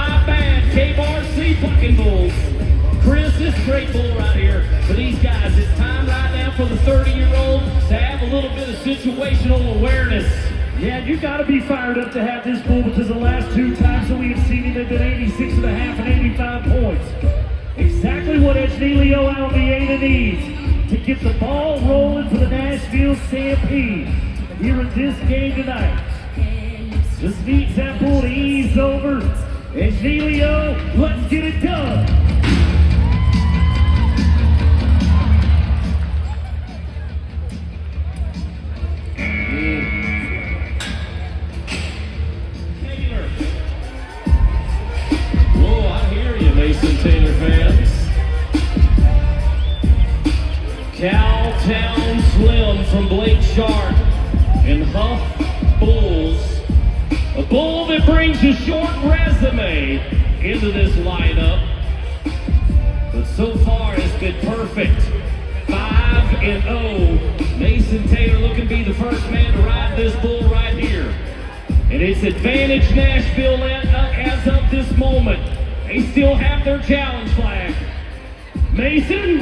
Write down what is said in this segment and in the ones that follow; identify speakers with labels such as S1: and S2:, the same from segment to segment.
S1: my bad, KBRC fucking Bulls. Chris, this is a great bull right here for these guys. It's time right now for the 30-year-old to have a little bit of situational awareness.
S2: Yeah, you got to be fired up to have this bull because the last two times that we have seen him have been 86.5 and 85 points. Exactly what Ednélio Almeida needs to get the ball rolling for the Nashville Stampede here in this game tonight. Just needs that bull to ease over. Ednélio, let's get it done.
S1: Taylor fans. Cowtown Slim from Blake Sharp and Huff Bulls. A bull that brings a short resume into this lineup. But so far it's been perfect. 5-0. Mason Taylor looking to be the first man to ride this bull right here. And it's advantage Nashville as of this moment. They still have their challenge flag. Mason,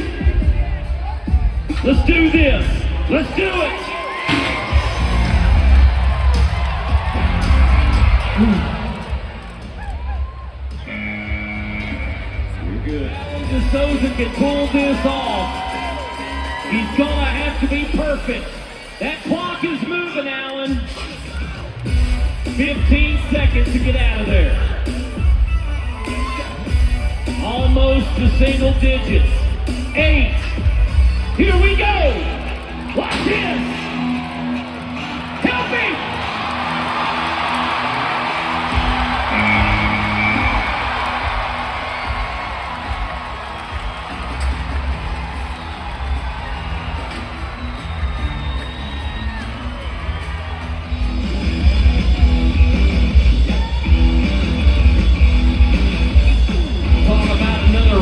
S1: let's do this. Let's do it. You're good. If Souza can pull this off, he's gonna have to be perfect. That clock is moving, Alan. 15 seconds to get out of there. Almost to single digits. 8. Here we go. Watch this. Help me.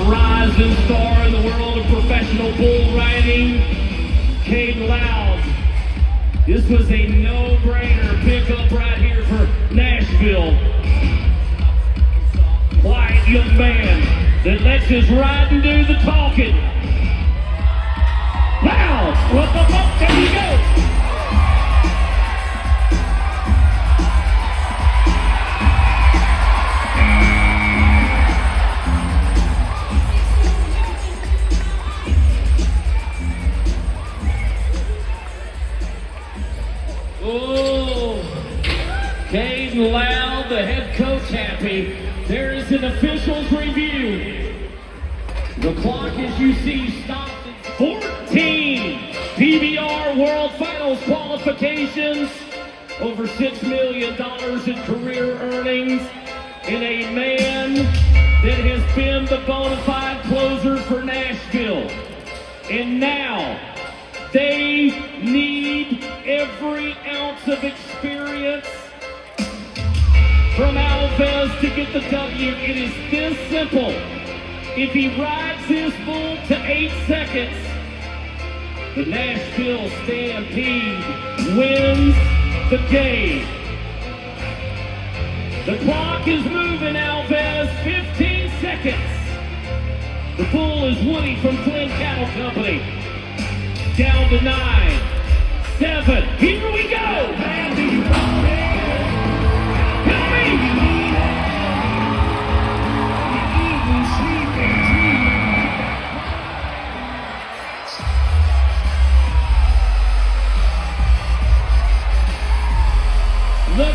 S1: Rising star in the world of professional bull riding, Kaiden Loud. This was a no-brainer pickup right here for Nashville. Quiet young man that lets his riding do the talking. Loud! There you go! Oh, Kaiden Loud, the head coach, happy. There is an official's review. The clock, as you see, stopped at 14. PBR World Finals qualifications. Over $6 million in career earnings. And a man that has been the bona fide closer for Nashville. And now, they need every ounce of experience from Alves to get the W. It is this simple. If he rides his bull to 8 seconds, the Nashville Stampede wins the game. The clock is moving, Alves. 15 seconds. The bull is Woody from Flynn Cattle Company. Down to 9, 7. Here we go! Help me! The